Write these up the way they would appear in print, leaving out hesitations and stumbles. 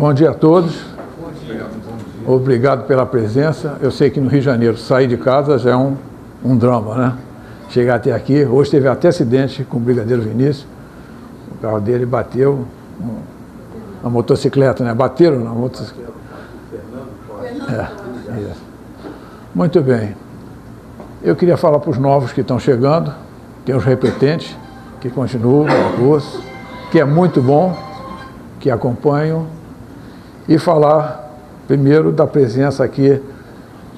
Bom dia a todos. Obrigado pela presença. Eu sei que no Rio de Janeiro sair de casa já é um drama, né? Chegar até aqui. Hoje teve até acidente com o Brigadeiro Vinícius. O carro dele bateu na motocicleta, né? Bateram na motocicleta. Isso. Muito bem. Eu queria falar para os novos que estão chegando, tem os repetentes, que continuam o curso, que é muito bom, que acompanham, e falar primeiro da presença aqui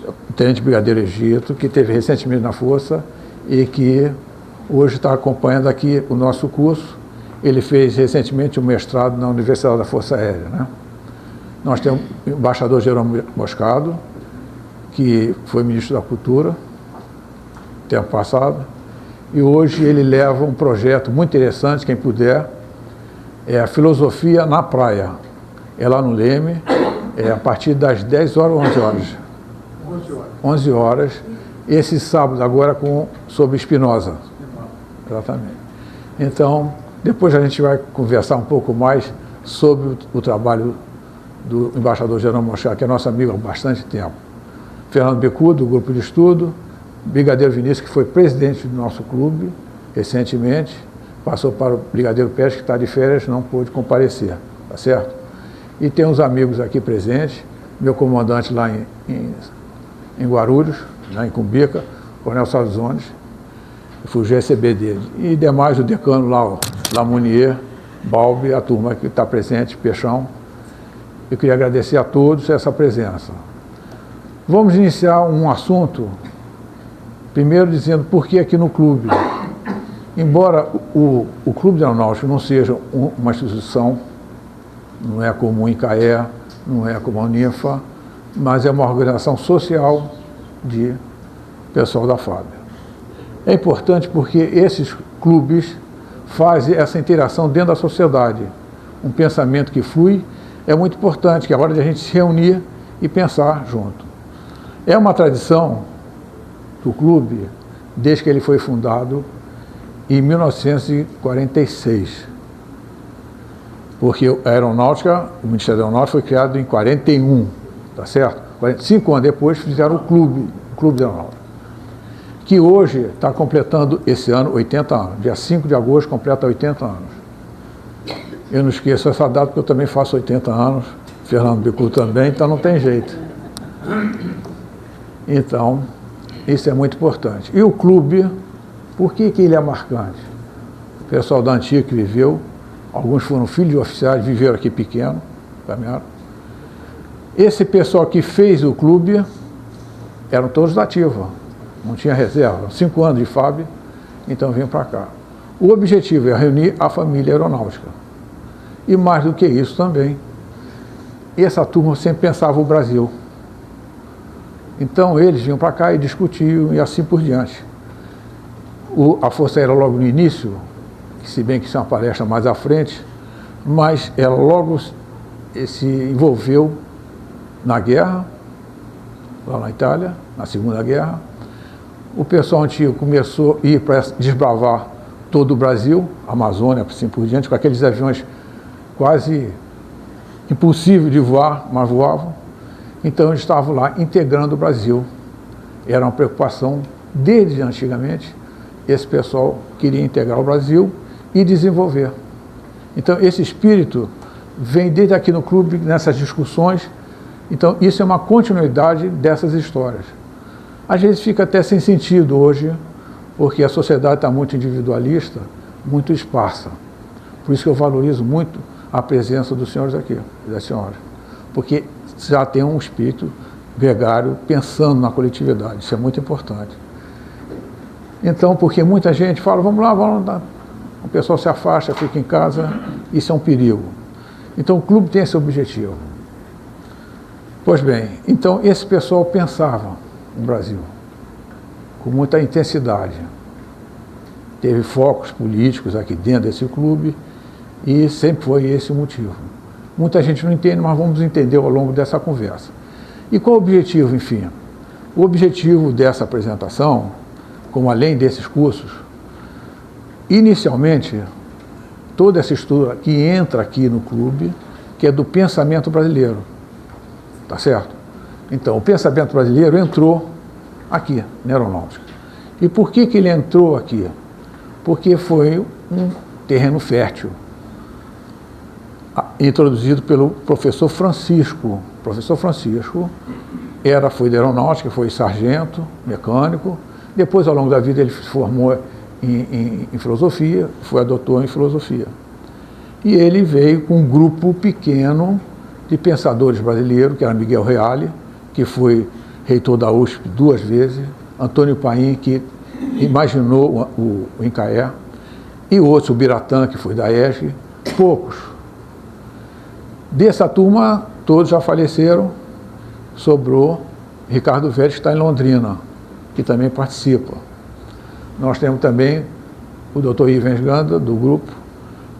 do Tenente Brigadeiro Egito, que esteve recentemente na Força e que hoje está acompanhando aqui o nosso curso. Ele fez recentemente um mestrado na Universidade da Força Aérea, né? Nós temos o embaixador Jerônimo Moscado, que foi ministro da Cultura tempo passado, e hoje ele leva um projeto muito interessante, quem puder, é a Filosofia na Praia. É lá no Leme, é a partir das 10 horas ou 11 horas? 11 horas. Esse sábado agora sobre Spinoza. Exatamente. Então, depois a gente vai conversar um pouco mais sobre o trabalho do embaixador Jerônimo Moscado, que é nosso amigo há bastante tempo. Fernando Bicudo, do grupo de estudo, Brigadeiro Vinícius, que foi presidente do nosso clube recentemente, passou para o Brigadeiro Pérez, que está de férias, não pôde comparecer, tá certo? E tem uns amigos aqui presentes, meu comandante lá em Guarulhos, lá em Cumbica, Coronel Salzones, fui o GCB dele. E demais, o decano lá, o Lamounier, Balbi, a turma que está presente, Peixão. Eu queria agradecer a todos essa presença. Vamos iniciar um assunto, primeiro dizendo por que aqui no clube. Embora o Clube de Aeronáutica não seja uma instituição, não é como o INCAE, não é como a Unifa, mas é uma organização social de pessoal da FAB. É importante porque esses clubes fazem essa interação dentro da sociedade. Um pensamento que flui é muito importante, que é a hora de a gente se reunir e pensar junto. É uma tradição do clube, desde que ele foi fundado em 1946. Porque a Aeronáutica, o Ministério da Aeronáutica foi criado em 41, tá certo? 45 anos depois fizeram o Clube da Aeronáutica, que hoje está completando esse ano 80 anos. Dia 5 de agosto completa 80 anos. Eu não esqueço essa data porque eu também faço 80 anos, Fernando Bicudo também, então não tem jeito. Então, isso é muito importante. E o clube, por que ele é marcante? O pessoal da antiga que viveu, alguns foram filhos de oficiais, viveram aqui pequeno, caminharam. Esse pessoal que fez o clube eram todos da ativa, não tinha reserva, 5 anos de FAB, então vinham para cá. O objetivo é reunir a família aeronáutica. E mais do que isso também, essa turma sempre pensava o Brasil. Então eles vinham para cá e discutiam e assim por diante. A Força Aérea logo no início, se bem que isso é uma palestra mais à frente, mas ela logo se envolveu na guerra, lá na Itália, na Segunda Guerra. O pessoal antigo começou a ir para desbravar todo o Brasil, a Amazônia, assim por diante, com aqueles aviões quase impossíveis de voar, mas voavam. Então eles estavam lá integrando o Brasil. Era uma preocupação desde antigamente. Esse pessoal queria integrar o Brasil e desenvolver. Então esse espírito vem desde aqui no clube, nessas discussões. Então isso é uma continuidade dessas histórias. Às vezes fica até sem sentido hoje, porque a sociedade está muito individualista, muito esparsa. Por isso que eu valorizo muito a presença dos senhores aqui, das senhoras. Porque já tem um espírito gregário pensando na coletividade, isso é muito importante. Então, porque muita gente fala, vamos lá, o pessoal se afasta, fica em casa, isso é um perigo. Então o clube tem esse objetivo. Pois bem, então esse pessoal pensava no Brasil, com muita intensidade. Teve focos políticos aqui dentro desse clube, e sempre foi esse o motivo. Muita gente não entende, mas vamos entender ao longo dessa conversa. E qual o objetivo, enfim? O objetivo dessa apresentação, como além desses cursos, inicialmente, toda essa estrutura que entra aqui no clube, que é do pensamento brasileiro, tá certo? Então, o pensamento brasileiro entrou aqui, na aeronáutica. E por que ele entrou aqui? Porque foi um terreno fértil, introduzido pelo professor Francisco. O professor Francisco foi da aeronáutica, foi sargento, mecânico. Depois, ao longo da vida, ele se formou em filosofia, foi doutor em filosofia. E ele veio com um grupo pequeno de pensadores brasileiros, que era Miguel Reale, que foi reitor da USP 2 vezes, Antônio Paim, que imaginou o Incaé, e outros, o Biratã, que foi da ESG, poucos. Dessa turma, todos já faleceram, sobrou Ricardo Vélez, que está em Londrina, que também participa. Nós temos também o doutor Ivens Ganda, do grupo,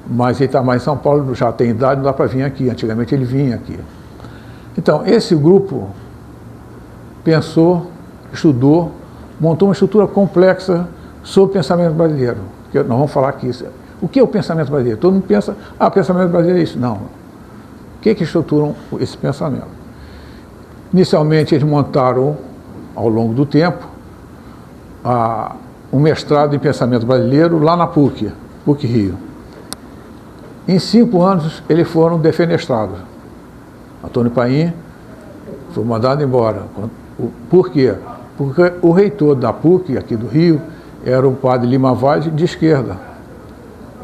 mas ele está mais em São Paulo, já tem idade, não dá para vir aqui. Antigamente ele vinha aqui. Então, esse grupo pensou, estudou, montou uma estrutura complexa sobre o pensamento brasileiro. Porque nós vamos falar aqui. O que é o pensamento brasileiro? Todo mundo pensa, o pensamento brasileiro é isso. Não. O que estruturam esse pensamento? Inicialmente, eles montaram, ao longo do tempo, um mestrado em pensamento brasileiro lá na PUC Rio. Em 5 anos, eles foram defenestrados. Antônio Paim foi mandado embora. Por quê? Porque o reitor da PUC, aqui do Rio, era o padre Lima Vaz, de esquerda.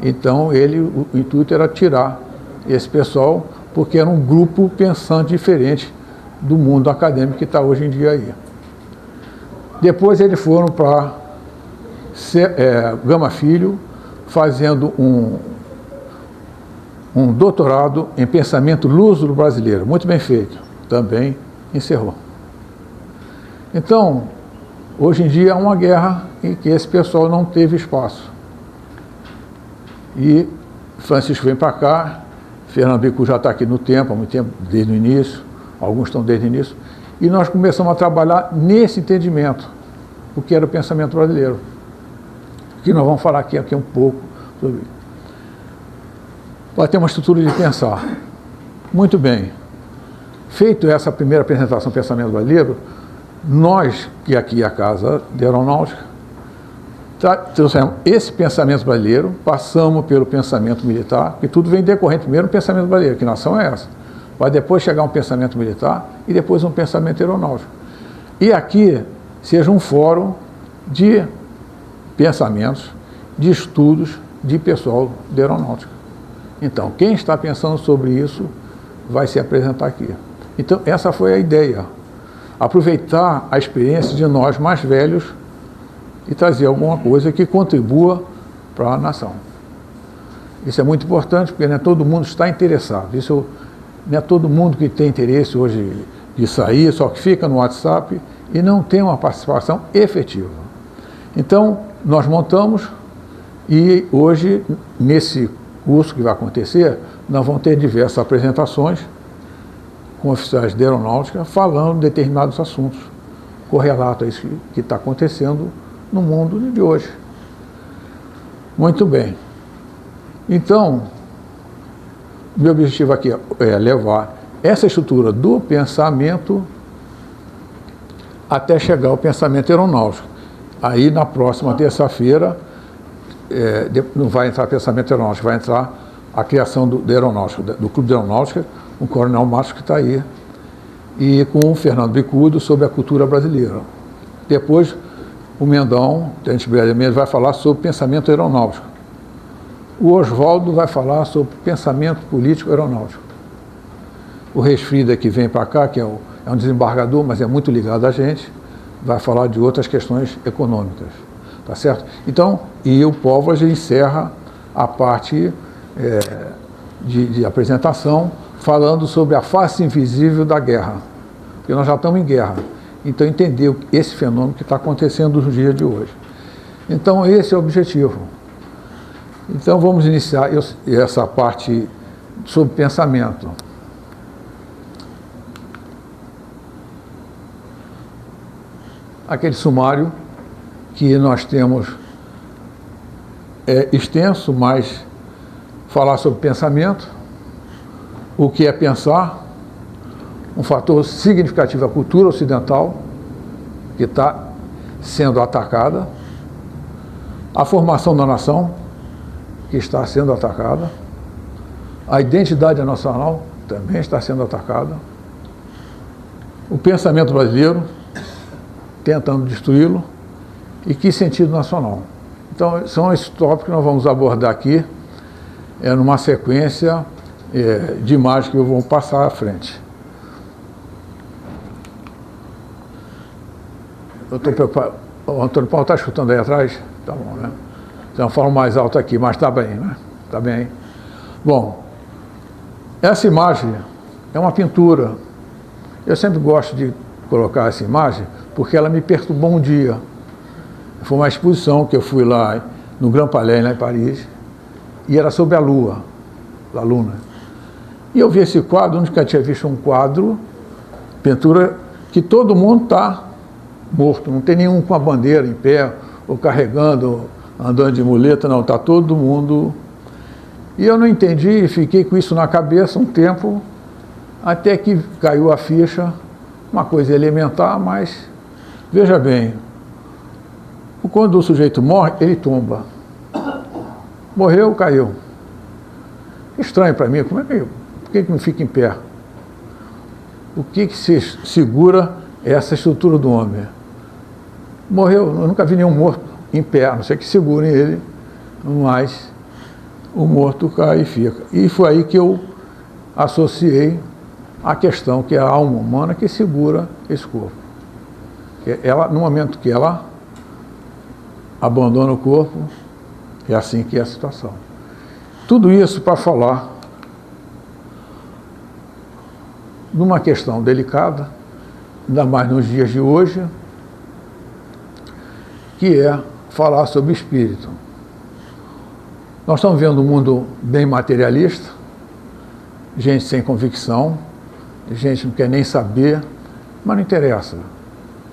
Então, o intuito era tirar esse pessoal, porque era um grupo pensante diferente do mundo acadêmico que está hoje em dia aí. Depois eles foram para Gama Filho, fazendo um doutorado em pensamento luso brasileiro, muito bem feito, também encerrou. Então, hoje em dia há uma guerra em que esse pessoal não teve espaço. E Francisco vem para cá, Fernando Bicu já está aqui no tempo, há muito tempo, desde o início, alguns estão desde o início, e nós começamos a trabalhar nesse entendimento, o que era o pensamento brasileiro, que nós vamos falar aqui um pouco sobre isso. Para ter uma estrutura de pensar. Muito bem. Feito essa primeira apresentação do pensamento brasileiro, nós, que aqui é a Casa de Aeronáutica, trouxemos esse pensamento brasileiro, passamos pelo pensamento militar, que tudo vem decorrente primeiro do pensamento brasileiro, que nação é essa? Vai depois chegar um pensamento militar e depois um pensamento aeronáutico. E aqui seja um fórum de pensamentos, de estudos de pessoal de aeronáutica. Então, quem está pensando sobre isso vai se apresentar aqui. Então, essa foi a ideia. Aproveitar a experiência de nós mais velhos e trazer alguma coisa que contribua para a nação. Isso é muito importante, porque não é todo mundo está interessado. Não é todo mundo que tem interesse hoje de sair, só que fica no WhatsApp e não tem uma participação efetiva. Então, nós montamos e hoje, nesse curso que vai acontecer, nós vamos ter diversas apresentações com oficiais de aeronáutica falando de determinados assuntos, correlato a isso que está acontecendo no mundo de hoje. Muito bem. Então, meu objetivo aqui é levar essa estrutura do pensamento até chegar ao pensamento aeronáutico. Aí, na próxima terça-feira, não vai entrar pensamento aeronáutico, vai entrar a criação do Clube de Aeronáutica, com o Coronel Márcio, que está aí, e com o Fernando Bicudo sobre a cultura brasileira. Depois, o Mendão, tenente brasileiro, vai falar sobre pensamento aeronáutico. O Oswaldo vai falar sobre pensamento político aeronáutico. O Resfrida, que vem para cá, que é um desembargador, mas é muito ligado a gente, vai falar de outras questões econômicas. Tá certo? Então, e o Póvoas encerra a parte de apresentação, falando sobre a face invisível da guerra. Porque nós já estamos em guerra. Então, entender esse fenômeno que está acontecendo nos dias de hoje. Então, esse é o objetivo. Então, vamos iniciar essa parte sobre pensamento. Aquele sumário que nós temos extenso, mas falar sobre pensamento, o que é pensar, um fator significativo da cultura ocidental, que está sendo atacada, a formação da nação, que está sendo atacada, a identidade nacional também está sendo atacada, o pensamento brasileiro, tentando destruí-lo, e que sentido nacional. Então, são esses tópicos que nós vamos abordar aqui, numa sequência de imagens que eu vou passar à frente. Eu estou preocupado. O Antônio Paulo está escutando aí atrás? Tá bom, né? Então eu falo mais alto aqui, mas está bem, né? Está bem. Bom, essa imagem é uma pintura. Eu sempre gosto de colocar essa imagem porque ela me perturbou um dia. Foi uma exposição que eu fui lá no Grand Palais, lá em Paris, e era sobre a Lua, a Luna. E eu vi esse quadro, nunca tinha visto um quadro, pintura, que todo mundo está morto, não tem nenhum com a bandeira em pé, ou carregando, andando de muleta, não, está todo mundo. E eu não entendi e fiquei com isso na cabeça um tempo, até que caiu a ficha, uma coisa elementar, mas veja bem, quando o sujeito morre, ele tomba. Morreu, caiu. Estranho para mim, como é que, por que não fica em pé? O que se segura essa estrutura do homem? Morreu, eu nunca vi nenhum morto em pé, a não ser que segurem ele, mas o morto cai e fica. E foi aí que eu associei a questão que é a alma humana que segura esse corpo. Ela, no momento que ela abandona o corpo, é assim que é a situação. Tudo isso para falar de uma questão delicada, ainda mais nos dias de hoje, que é falar sobre o espírito. Nós estamos vendo um mundo bem materialista, gente sem convicção, gente que não quer nem saber, mas não interessa.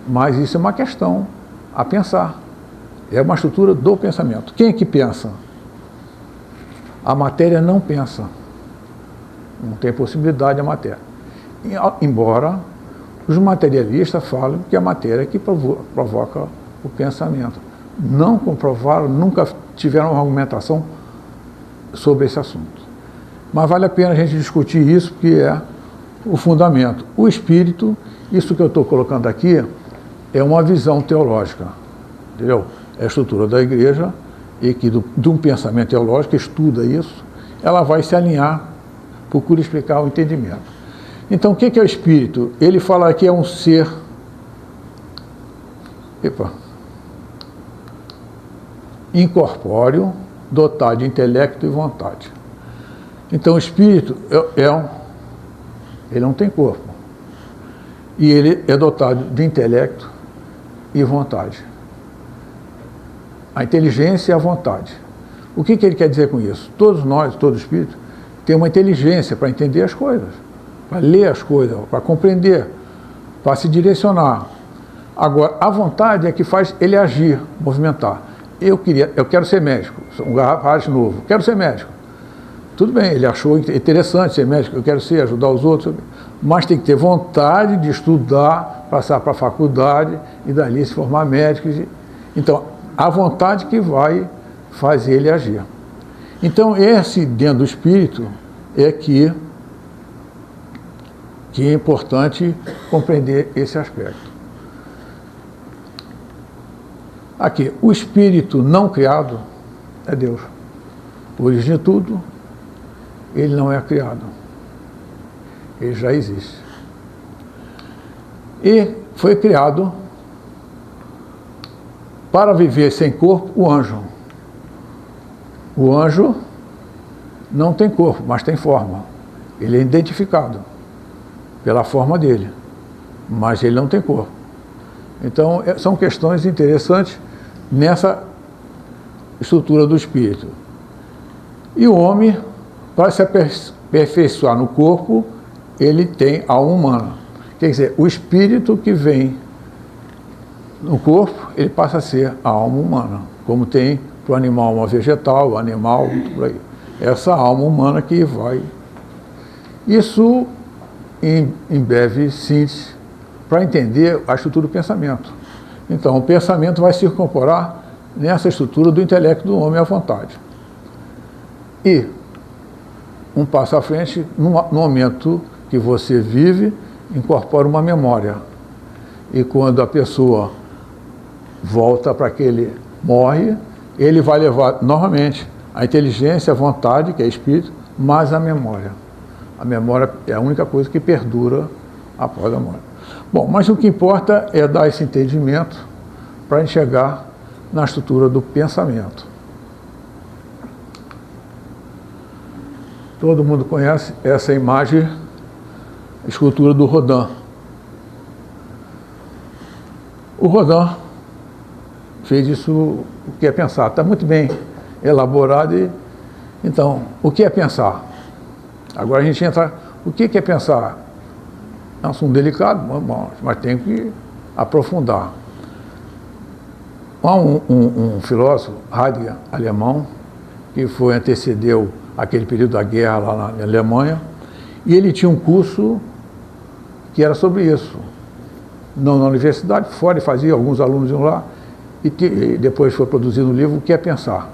Mas isso é uma questão a pensar. É uma estrutura do pensamento. Quem é que pensa? A matéria não pensa. Não tem possibilidade a matéria. Embora os materialistas falem que a matéria é que provoca o pensamento. Não comprovaram, nunca tiveram uma argumentação sobre esse assunto. Mas vale a pena a gente discutir isso, porque é o fundamento. O espírito, isso que eu estou colocando aqui, é uma visão teológica, entendeu? É a estrutura da igreja, e que de um pensamento teológico, que estuda isso, ela vai se alinhar, procura explicar o entendimento. Então, o que é o espírito? Ele fala que é um ser incorpóreo, dotado de intelecto e vontade. Então, o espírito ele não tem corpo. E ele é dotado de intelecto e vontade. A inteligência e a vontade. O que ele quer dizer com isso? Todos nós, todo espírito, tem uma inteligência para entender as coisas, para ler as coisas, para compreender, para se direcionar. Agora, a vontade é que faz ele agir, movimentar. Eu quero ser médico, sou um rapaz novo, quero ser médico. Tudo bem, ele achou interessante ser médico, eu quero ser, ajudar os outros, mas tem que ter vontade de estudar, passar para a faculdade e dali se formar médico. Então, a vontade que vai fazer ele agir. Então, esse dentro do espírito é que é importante compreender esse aspecto. Aqui, o espírito não criado é Deus. Por origem de tudo, ele não é criado. Ele já existe. E foi criado para viver sem corpo o anjo. O anjo não tem corpo, mas tem forma. Ele é identificado pela forma dele, mas ele não tem corpo. Então, são questões interessantes nessa estrutura do espírito. E o homem, para se aperfeiçoar no corpo, ele tem a alma humana. Quer dizer, o espírito que vem no corpo, ele passa a ser a alma humana, como tem para o animal uma vegetal, o animal, por aí. Essa alma humana que vai. Isso, em breve síntese, para entender a estrutura do pensamento. Então, o pensamento vai se incorporar nessa estrutura do intelecto do homem à vontade. E, um passo à frente, no momento que você vive, incorpora uma memória. E quando a pessoa volta para aquele morre, ele vai levar novamente a inteligência, a vontade, que é espírito, mas a memória. A memória é a única coisa que perdura após a morte. Bom, mas o que importa é dar esse entendimento para enxergar na estrutura do pensamento. Todo mundo conhece essa imagem, escultura do Rodin. O Rodin fez isso, o que é pensar. Está muito bem elaborado. Então, o que é pensar? Agora a gente entra, o que é pensar? É um assunto delicado, mas tem que aprofundar. Há um filósofo, Heidegger, alemão, que antecedeu aquele período da guerra lá na Alemanha, e ele tinha um curso que era sobre isso. Não na universidade, fora, e fazia, alguns alunos iam lá, e depois foi produzido um livro, O que é Pensar.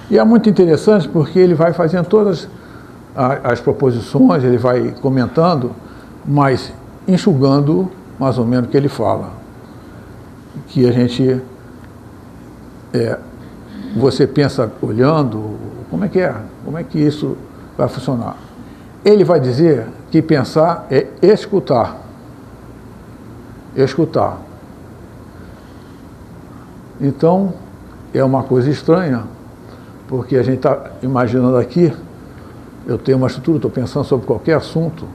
E é muito interessante porque ele vai fazendo todas as proposições, ele vai comentando, mas enxugando mais ou menos o que ele fala. Que a gente, você pensa olhando, como é que é? Como é que isso vai funcionar? Ele vai dizer que pensar é escutar. Escutar. Então, é uma coisa estranha, porque a gente está imaginando aqui, eu tenho uma estrutura, estou pensando sobre qualquer assunto,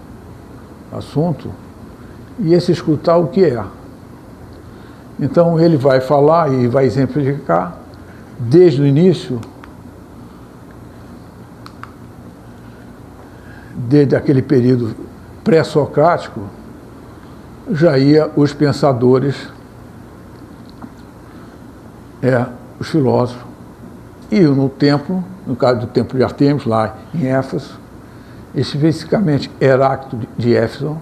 e esse escutar o que é? Então, ele vai falar e vai exemplificar, desde o início, desde aquele período pré-socrático, já ia os pensadores, os filósofos, e no templo, no caso do templo de Artemis, lá em Éfeso, especificamente Heráclito de Éfeso.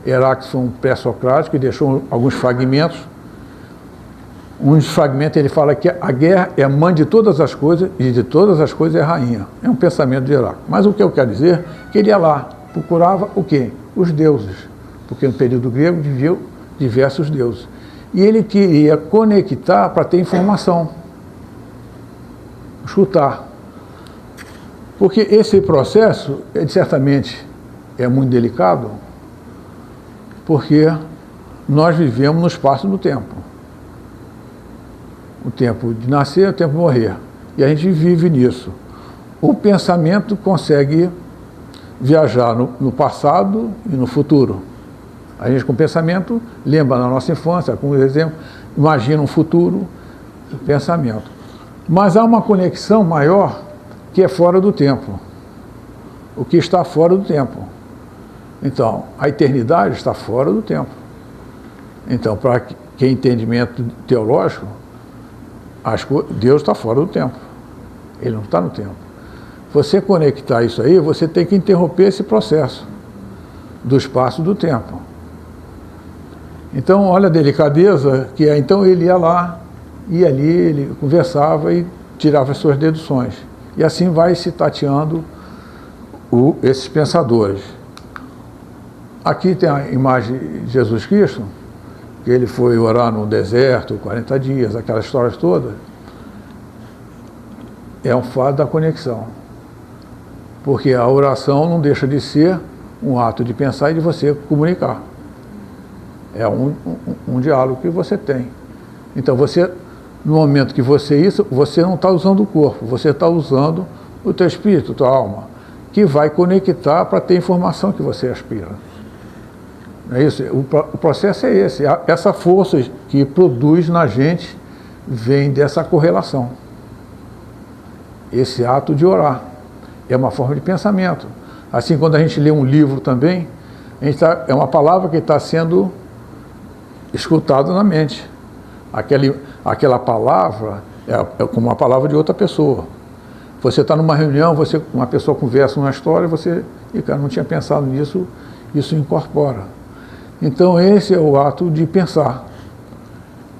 Heráclito foi um pré-socrático que deixou alguns fragmentos. Um dos fragmentos ele fala que a guerra é a mãe de todas as coisas e de todas as coisas é a rainha. É um pensamento de Heráclito. Mas o que eu quero dizer é que ele ia lá, procurava o quê? Os deuses. Porque no período grego viviam diversos deuses. E ele queria conectar para ter informação. Escutar. Porque esse processo, certamente, é muito delicado, porque nós vivemos no espaço do tempo. O tempo de nascer, o tempo de morrer. E a gente vive nisso. O pensamento consegue viajar no passado e no futuro. A gente, com o pensamento, lembra da nossa infância, como exemplo, imagina um futuro, o pensamento. Mas há uma conexão maior que é fora do tempo. O que está fora do tempo. Então, a eternidade está fora do tempo. Então, para quem entendimento teológico, Deus está fora do tempo. Ele não está no tempo. Você conectar isso aí, você tem que interromper esse processo do espaço e do tempo. Então, olha a delicadeza, que é, então ele ia lá, ia ali, ele conversava e tirava as suas deduções. E assim vai se tateando esses pensadores. Aqui tem a imagem de Jesus Cristo, que ele foi orar no deserto, 40 dias, aquelas histórias todas. É um fato da conexão. Porque a oração não deixa de ser um ato de pensar e de você comunicar. É um diálogo que você tem. Então, no momento que você não está usando o corpo, você está usando o teu espírito, a tua alma, que vai conectar para ter informação que você aspira. Não é isso? O processo é esse. Essa força que produz na gente vem dessa correlação. Esse ato de orar é uma forma de pensamento. Assim, quando a gente lê um livro também, é uma palavra que está sendo escutada na mente. Aquela palavra é como uma palavra de outra pessoa. Você está numa reunião, uma pessoa conversa uma história, e cara, não tinha pensado nisso, isso incorpora. Então esse é o ato de pensar,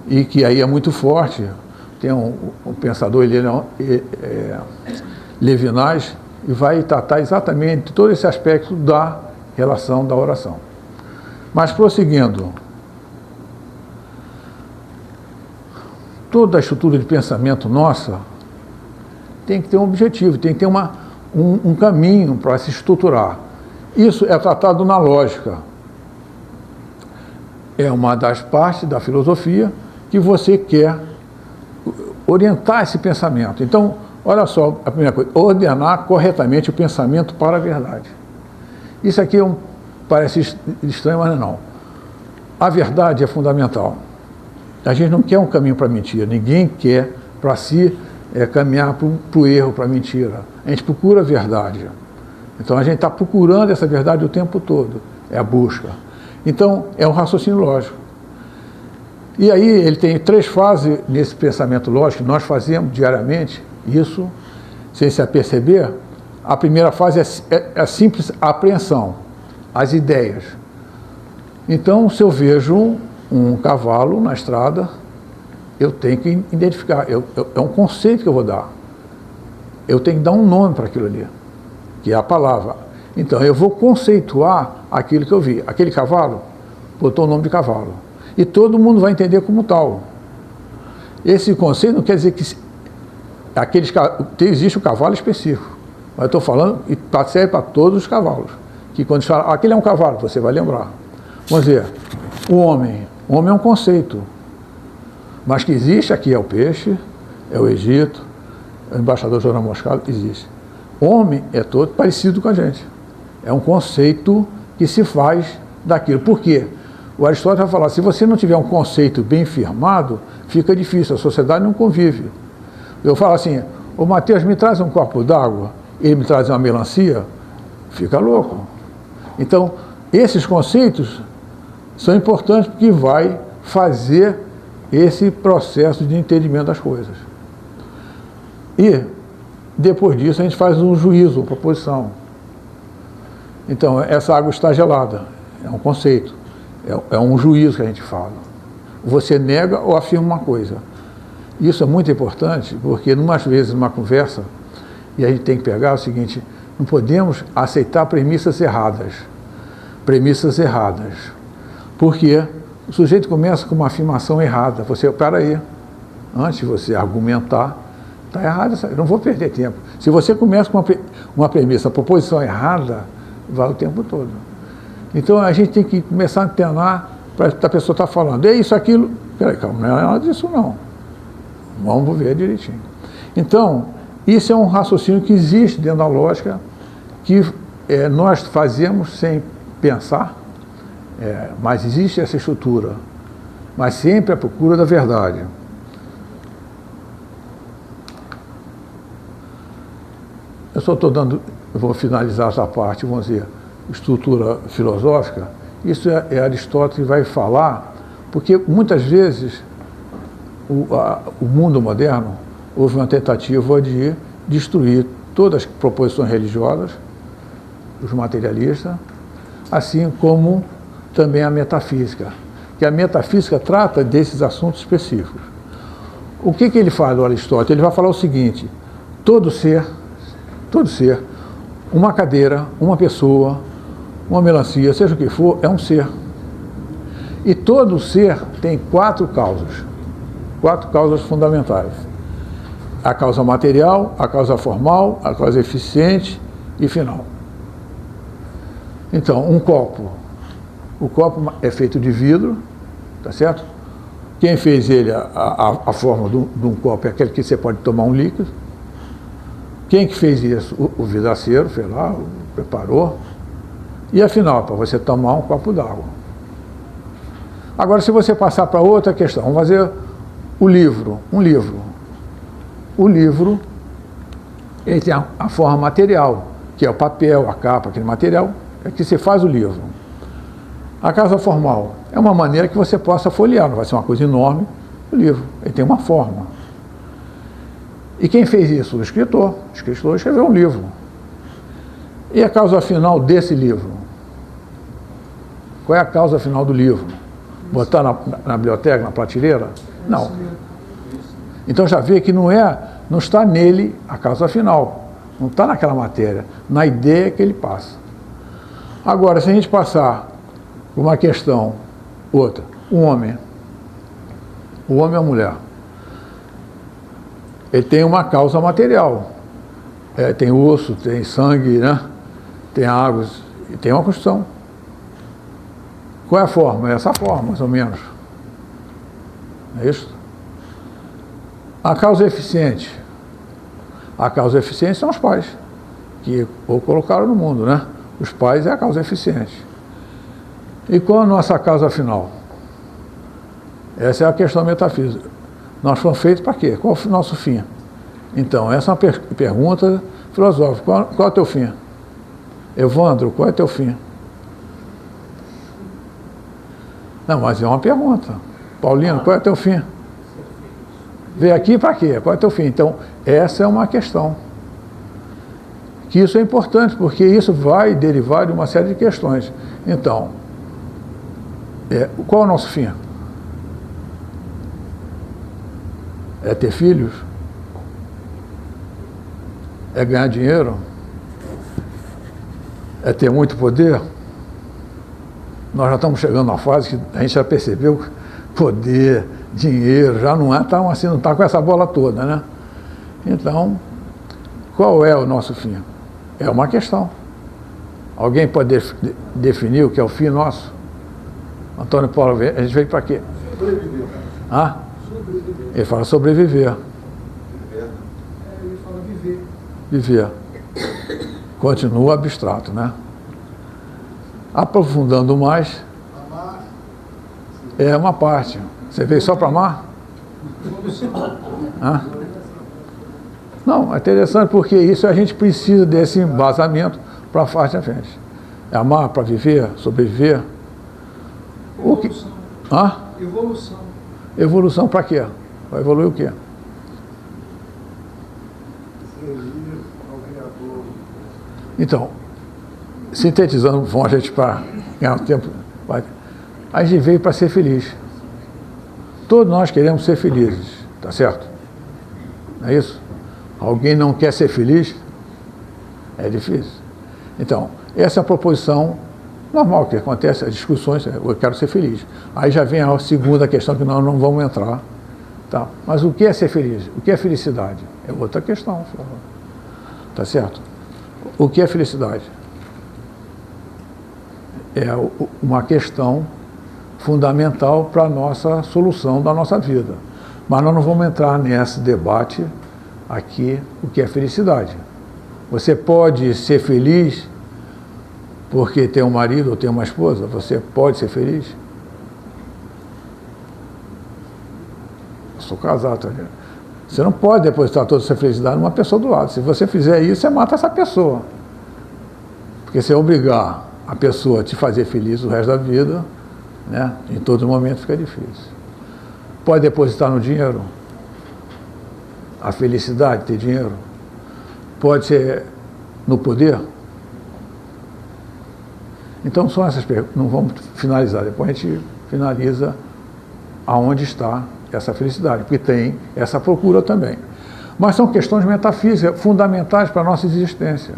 e que aí é muito forte. Tem um pensador, Levinas, e vai tratar exatamente de todo esse aspecto da relação da oração. Mas prosseguindo, toda a estrutura de pensamento nossa tem que ter um objetivo, tem que ter um caminho para se estruturar. Isso é tratado na lógica. É uma das partes da filosofia que você quer orientar esse pensamento. Então, olha só, a primeira coisa, ordenar corretamente o pensamento para a verdade. Isso aqui parece estranho, mas não. A verdade é fundamental. A gente não quer um caminho para a mentira, ninguém quer para si caminhar para o erro, para a mentira. A gente procura a verdade. Então a gente está procurando essa verdade o tempo todo, é a busca. Então é um raciocínio lógico. E aí ele tem 3 fases nesse pensamento lógico, que nós fazemos diariamente, isso sem se aperceber. A primeira fase é a simples apreensão, as ideias. Então, se eu vejo um cavalo na estrada, eu tenho que identificar, é um conceito que eu vou dar. Eu tenho que dar um nome para aquilo ali, que é a palavra. Então, eu vou conceituar aquilo que eu vi. Aquele cavalo, botou o nome de cavalo. E todo mundo vai entender como tal. Esse conceito não quer dizer que existe um cavalo específico. Mas eu estou falando, e serve para todos os cavalos. Que quando você fala, aquele é um cavalo, você vai lembrar. Vamos dizer, o homem. O homem é um conceito. Mas que existe aqui é o peixe, é o Egito, o embaixador Joana Moscado, existe. Homem é todo parecido com a gente. É um conceito que se faz daquilo. Por quê? O Aristóteles vai falar, se você não tiver um conceito bem firmado, fica difícil, a sociedade não convive. Eu falo assim, ô Mateus, me traz um copo d'água, ele me traz uma melancia, fica louco. Então, esses conceitos são importantes porque vai fazer esse processo de entendimento das coisas. E, depois disso, a gente faz um juízo, uma proposição. Então, essa água está gelada, é um conceito, é um juízo que a gente fala. Você nega ou afirma uma coisa. Isso é muito importante, porque, umas vezes, numa conversa, e a gente tem que pegar o seguinte, não podemos aceitar premissas erradas. Premissas erradas. Porque o sujeito começa com uma afirmação errada. Espera aí, antes de você argumentar, está errado, eu não vou perder tempo. Se você começa com uma premissa, uma proposição errada, vai o tempo todo. Então a gente tem que começar a antenar para a pessoa estar falando, é isso, aquilo. Peraí, calma, não é nada disso não. Vamos ver direitinho. Então, isso é um raciocínio que existe dentro da lógica, que nós fazemos sem pensar, mas existe essa estrutura, mas sempre à procura da verdade. Eu só estou dando, eu vou finalizar essa parte, vamos dizer, estrutura filosófica. Isso é Aristóteles que vai falar, porque muitas vezes o mundo moderno houve uma tentativa de destruir todas as proposições religiosas, os materialistas, assim como também a metafísica, que a metafísica trata desses assuntos específicos. O que ele fala, o Aristóteles? Ele vai falar o seguinte, todo ser, uma cadeira, uma pessoa, uma melancia, seja o que for, é um ser. E todo ser tem 4 causas fundamentais. A causa material, a causa formal, a causa eficiente e final. Então, um copo. O copo é feito de vidro, tá certo? Quem fez ele, a forma de um copo é aquele que você pode tomar um líquido. Quem que fez isso? O vidraceiro, fez lá, preparou. E afinal, para você tomar um copo d'água. Agora, se você passar para outra questão, vamos fazer um livro. O livro, ele tem a forma material, que é o papel, a capa, aquele material, é que você faz o livro. A causa formal é uma maneira que você possa folhear, não vai ser uma coisa enorme, o livro, ele tem uma forma. E quem fez isso? O escritor. O escritor escreveu um livro. E a causa final desse livro? Qual é a causa final do livro? Botar na biblioteca, na prateleira? Não. Então já vê que não está nele a causa final. Não está naquela matéria, na ideia que ele passa. Agora, se a gente passar por uma questão, outra, o homem ou a mulher, ele tem uma causa material. Tem osso, tem sangue, né? Tem águas, e tem uma construção. Qual é a forma? É essa forma, mais ou menos. É isso? A causa eficiente. A causa eficiente são os pais, que o colocaram no mundo, né? Os pais é a causa eficiente. E qual a nossa causa final? Essa é a questão metafísica. Nós fomos feitos para quê? Qual é o nosso fim? Então, essa é uma pergunta filosófica. Qual é o teu fim? Evandro, qual é o teu fim? Não, mas é uma pergunta. Paulino, qual é o teu fim? Veio aqui para quê? Qual é o teu fim? Então, essa é uma questão. Que isso é importante, porque isso vai derivar de uma série de questões. Então, qual é o nosso fim? É ter filhos? É ganhar dinheiro? É ter muito poder? Nós já estamos chegando a uma fase que a gente já percebeu que poder, dinheiro, já não assim, não está com essa bola toda, né? Então, qual é o nosso fim? É uma questão. Alguém pode definir o que é o fim nosso? Antônio Paulo, a gente veio para quê? Sobreviver. Ah? Sobreviver. Ele fala sobreviver. Ele fala viver. Viver. Continua abstrato, né? Aprofundando mais, Amar. é uma parte. Você veio só para amar? Ah? Não, é interessante porque isso a gente precisa desse embasamento para a parte à frente. É amar para viver, sobreviver. O que? Ah? Evolução. Evolução para quê? Vai evoluir o quê? Servir ao Criador. Então, sintetizando, bom, a gente para ganhar tempo, a gente veio para ser feliz. Todos nós queremos ser felizes, tá certo? Não é isso? Alguém não quer ser feliz? É difícil. Então, essa é a proposição normal que acontece, as discussões, eu quero ser feliz. Aí já vem a segunda questão que nós não vamos entrar. Tá? Mas o que é ser feliz? O que é felicidade? É outra questão. Tá certo? O que é felicidade? É uma questão fundamental para a nossa solução da nossa vida. Mas nós não vamos entrar nesse debate aqui, o que é felicidade. Você pode ser feliz porque tem um marido ou tem uma esposa? Você pode ser feliz? Eu sou casado, tá vendo? Você não pode depositar toda essa felicidade numa pessoa do lado. Se você fizer isso, você mata essa pessoa. Porque se obrigar a pessoa a te fazer feliz o resto da vida, né, em todo momento fica difícil. Pode depositar no dinheiro? A felicidade, ter dinheiro? Pode ser no poder? Então são essas perguntas. Não vamos finalizar, depois a gente finaliza aonde está essa felicidade, porque tem essa procura também. Mas são questões metafísicas fundamentais para a nossa existência.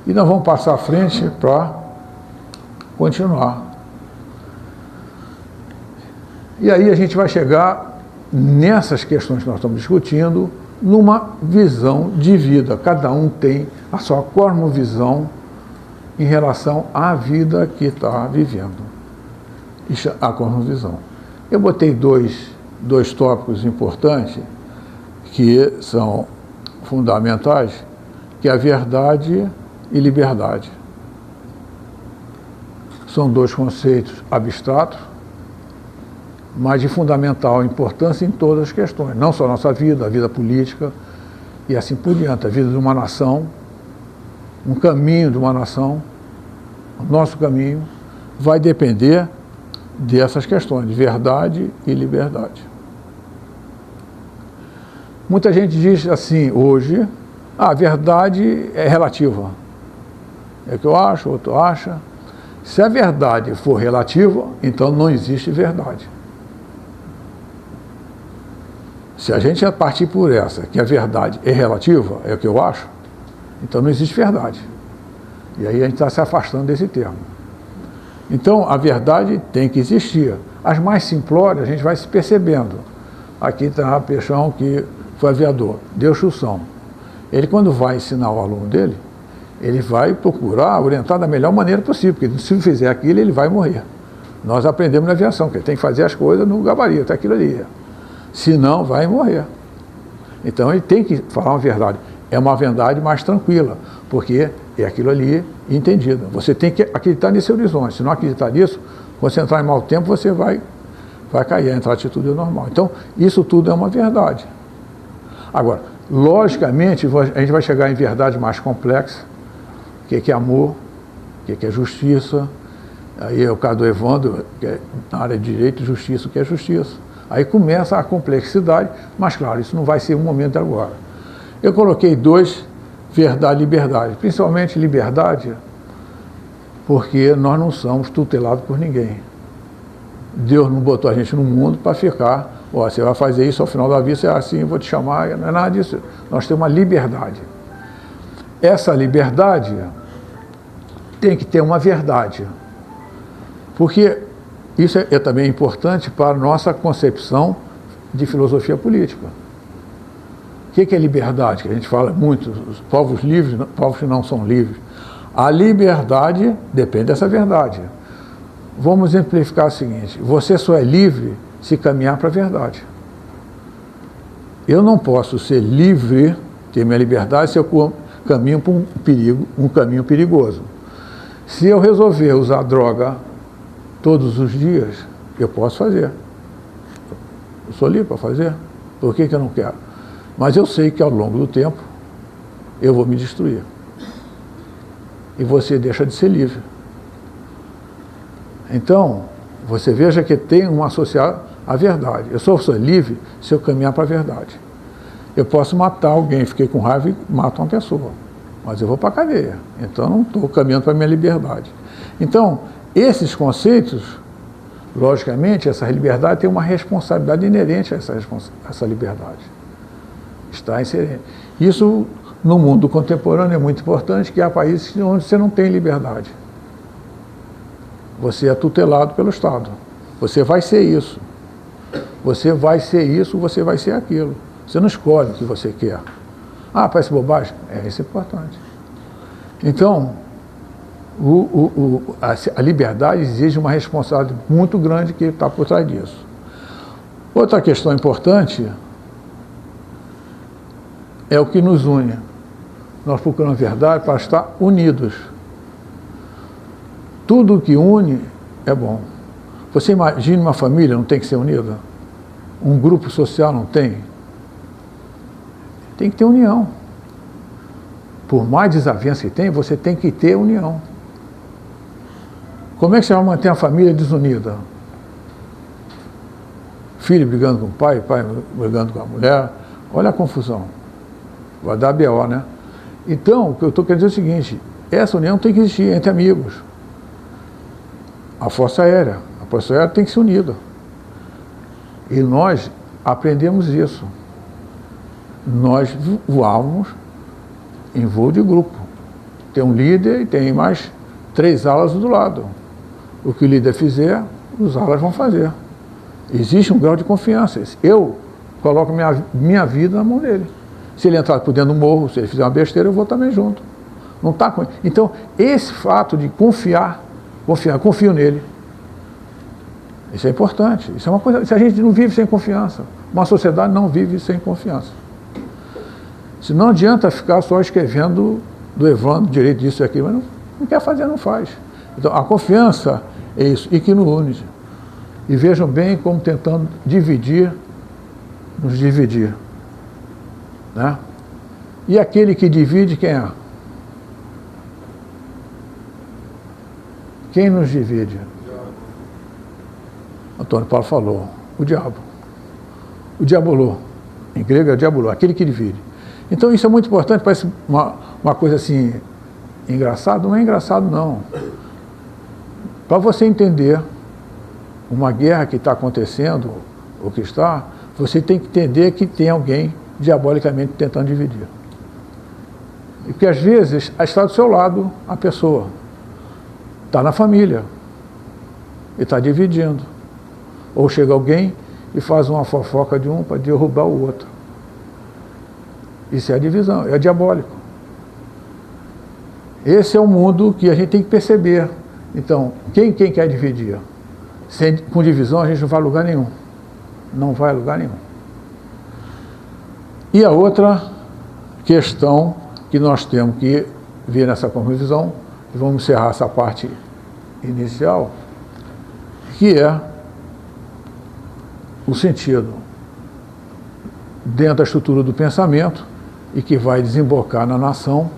E nós vamos passar à frente para continuar. E aí a gente vai chegar nessas questões que nós estamos discutindo, numa visão de vida. Cada um tem a sua cosmovisão em relação à vida que está vivendo. Isso é a cosmovisão. Eu botei dois tópicos importantes que são fundamentais, que é a verdade e liberdade. São dois conceitos abstratos, mas de fundamental importância em todas as questões, não só a nossa vida, a vida política e assim por diante, a vida de uma nação, um caminho de uma nação, o nosso caminho vai depender dessas questões de verdade e liberdade. Muita gente diz assim, hoje, a verdade é relativa. É o que eu acho, o outro acha. Se a verdade for relativa, então não existe verdade. Se a gente partir por essa, que a verdade é relativa, é o que eu acho, então não existe verdade. E aí a gente está se afastando desse termo. Então, a verdade tem que existir. As mais simplórias, a gente vai se percebendo. Aqui está a Peixão, que foi aviador, deu chução. Ele, quando vai ensinar o aluno dele, ele vai procurar orientar da melhor maneira possível, porque se fizer aquilo, ele vai morrer. Nós aprendemos na aviação, que ele tem que fazer as coisas no gabarito, aquilo ali. Senão, vai morrer. Então, ele tem que falar uma verdade. É uma verdade mais tranquila, porque é aquilo ali entendido. Você tem que acreditar nesse horizonte. Se não acreditar nisso, quando você entrar em mau tempo, você vai cair, entrar em atitude normal. Então, isso tudo é uma verdade. Agora, logicamente, a gente vai chegar em verdade mais complexa, o que é amor, o que é justiça. Aí é o caso do Evandro, que é na área de direito e justiça, o que é justiça. Aí começa a complexidade, mas claro, isso não vai ser um momento agora. Eu coloquei 2, verdade e liberdade. Principalmente liberdade, porque nós não somos tutelados por ninguém. Deus não botou a gente no mundo para ficar, ó, você vai fazer isso ao final da vida, você é assim, eu vou te chamar, não é nada disso. Nós temos uma liberdade. Essa liberdade tem que ter uma verdade. Porque isso é também importante para a nossa concepção de filosofia política. O que é liberdade? Que a gente fala muito, os povos livres, povos que não são livres. A liberdade depende dessa verdade. Vamos exemplificar o seguinte, você só é livre se caminhar para a verdade. Eu não posso ser livre, ter minha liberdade, se eu caminho para um caminho perigoso. Se eu resolver usar droga todos os dias, eu posso fazer. Eu sou livre para fazer. Por que eu não quero? Mas eu sei que ao longo do tempo eu vou me destruir. E você deixa de ser livre. Então, você veja que tem um associado à verdade. Eu só sou livre se eu caminhar para a verdade. Eu posso matar alguém, fiquei com raiva e mato uma pessoa. Mas eu vou para a cadeia. Então, eu não estou caminhando para a minha liberdade. Então, esses conceitos, logicamente, essa liberdade tem uma responsabilidade inerente a essa liberdade. Está inserente. Isso, no mundo contemporâneo, é muito importante, que há países onde você não tem liberdade. Você é tutelado pelo Estado. Você vai ser isso. Você vai ser isso, você vai ser aquilo. Você não escolhe o que você quer. Ah, parece bobagem? Isso é importante. Então, a liberdade exige uma responsabilidade muito grande que está por trás disso. Outra questão importante é o que nos une. Nós procuramos a verdade para estar unidos. Tudo que une é bom. Você imagina uma família não tem que ser unida? Um grupo social não tem? Tem que ter união. Por mais desavença que tem, você tem que ter união. Como é que você vai manter a família desunida? Filho brigando com o pai brigando com a mulher. Olha a confusão. Vai dar BO, né? Então, o que eu estou querendo dizer é o seguinte, essa união tem que existir entre amigos. A Força Aérea tem que ser unida. E nós aprendemos isso. Nós voávamos em voo de grupo. Tem um líder e tem mais 3 alas do lado. O que o líder fizer, os alas vão fazer. Existe um grau de confiança. Eu coloco minha vida na mão dele. Se ele entrar por dentro do morro, se ele fizer uma besteira, eu vou também junto. Não tá com... Então, esse fato de confio nele. Isso é importante. Isso é uma coisa. Se a gente não vive sem confiança, uma sociedade não vive sem confiança. Se não adianta ficar só escrevendo do Evandro, direito disso e aquilo, mas não quer fazer, não faz. Então, a confiança é isso, e que nos une. E vejam bem como tentando nos dividir. Né? E aquele que divide, quem é? Quem nos divide? Antônio Paulo falou, o diabo. O diabolô. Em grego é diabolos, aquele que divide. Então isso é muito importante, parece uma coisa assim, engraçado, não é engraçado não. Para você entender uma guerra que está acontecendo, ou que está, você tem que entender que tem alguém diabolicamente tentando dividir. E que às vezes está do seu lado a pessoa, está na família, e está dividindo. Ou chega alguém e faz uma fofoca de um para derrubar o outro. Isso é a divisão, é diabólico. Esse é o mundo que a gente tem que perceber. Então, quem quer dividir? Com divisão a gente não vai a lugar nenhum. Não vai a lugar nenhum. E a outra questão que nós temos que ver nessa conclusão, e vamos encerrar essa parte inicial, que é o sentido dentro da estrutura do pensamento e que vai desembocar na nação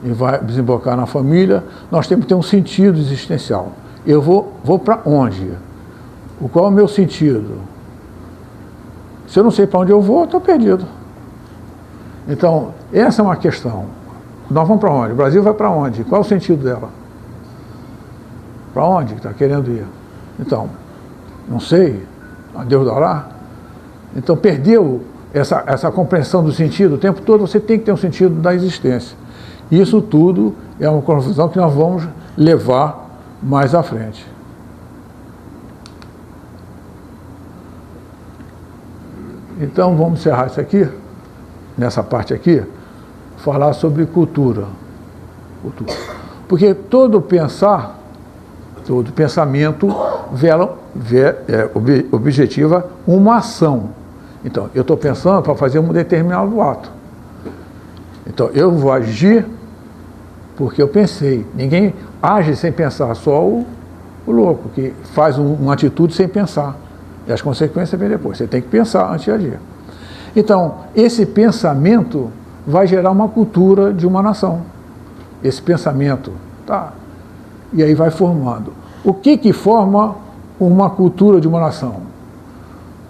e vai desembocar na família. Nós temos que ter um sentido existencial. Eu vou para onde? Qual é o meu sentido? Se eu não sei para onde eu vou, estou perdido. Então, essa é uma questão. Nós vamos para onde? O Brasil vai para onde? Qual é o sentido dela? Para onde está querendo ir? Então, não sei, a Deus dará. Então, perdeu essa compreensão do sentido o tempo todo, você tem que ter um sentido da existência. Isso tudo é uma confusão que nós vamos levar mais à frente. Então, vamos encerrar isso aqui, nessa parte aqui, falar sobre cultura. Porque todo pensamento objetiva uma ação. Então, eu estou pensando para fazer um determinado ato. Então, eu vou agir porque eu pensei. Ninguém age sem pensar, só o louco, que faz uma atitude sem pensar. E as consequências vêm depois. Você tem que pensar antes de agir. Então, esse pensamento vai gerar uma cultura de uma nação. Esse pensamento, tá? E aí vai formando. O que forma uma cultura de uma nação?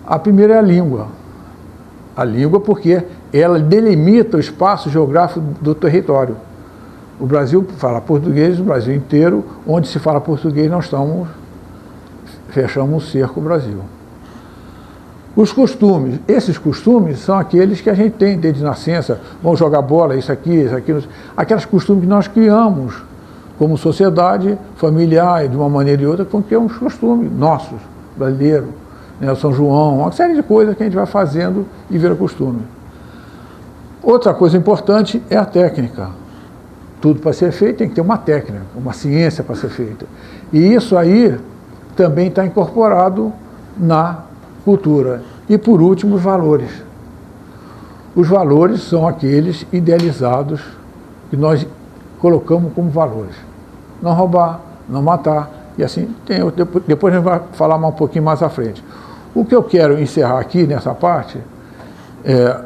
A primeira é a língua. A língua porque ela delimita o espaço geográfico do território. O Brasil fala português, o Brasil inteiro, onde se fala português, nós fechamos um cerco o Brasil. Os costumes, esses costumes são aqueles que a gente tem desde nascença, vamos jogar bola, isso aqui, aqueles costumes que nós criamos como sociedade familiar, de uma maneira ou outra, porque é um costume nossos, brasileiros, né, o São João, uma série de coisas que a gente vai fazendo e vira costume. Outra coisa importante é a técnica. Tudo para ser feito tem que ter uma técnica, uma ciência para ser feita. E isso aí também está incorporado na cultura. E por último, os valores. Os valores são aqueles idealizados que nós colocamos como valores. Não roubar, não matar, e assim, depois a gente vai falar um pouquinho mais à frente. O que eu quero encerrar aqui nessa parte é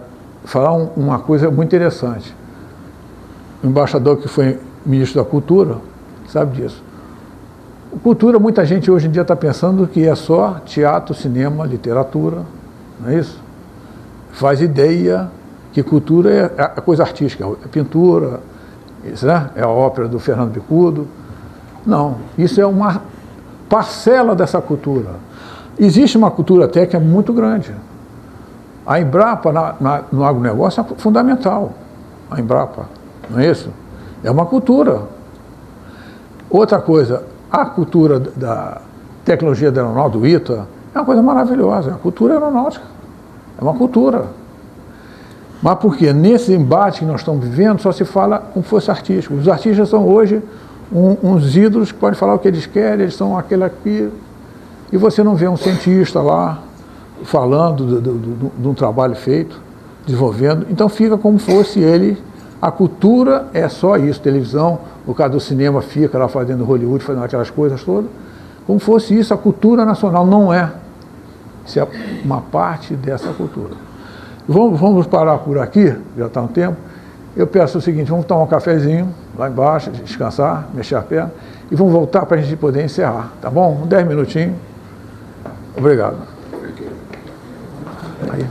falar uma coisa muito interessante. O embaixador que foi ministro da Cultura sabe disso. Cultura, muita gente hoje em dia está pensando que é só teatro, cinema, literatura, não é isso? Faz ideia que cultura é a coisa artística, é pintura, isso, né? É a ópera do Fernando Bicudo. Não, isso é uma parcela dessa cultura. Existe uma cultura técnica muito grande. A Embrapa no agronegócio é fundamental. A Embrapa, não é isso? É uma cultura. Outra coisa, a cultura da tecnologia da aeronáutica, do ITA, é uma coisa maravilhosa. A cultura aeronáutica é uma cultura. Mas porque nesse embate que nós estamos vivendo só se fala como fosse artístico. Os artistas são hoje uns ídolos que podem falar o que eles querem, eles são aquele aqui. E você não vê um cientista lá falando de um trabalho feito, desenvolvendo. Então fica como fosse ele. A cultura é só isso, televisão, no caso do cinema fica lá fazendo Hollywood, fazendo aquelas coisas todas. Como fosse isso, a cultura nacional não é. Isso é uma parte dessa cultura. Vamos parar por aqui, já está um tempo. Eu peço o seguinte, vamos tomar um cafezinho lá embaixo, descansar, mexer a perna, e vamos voltar para a gente poder encerrar, tá bom? 10 minutinhos. Obrigado. Aí.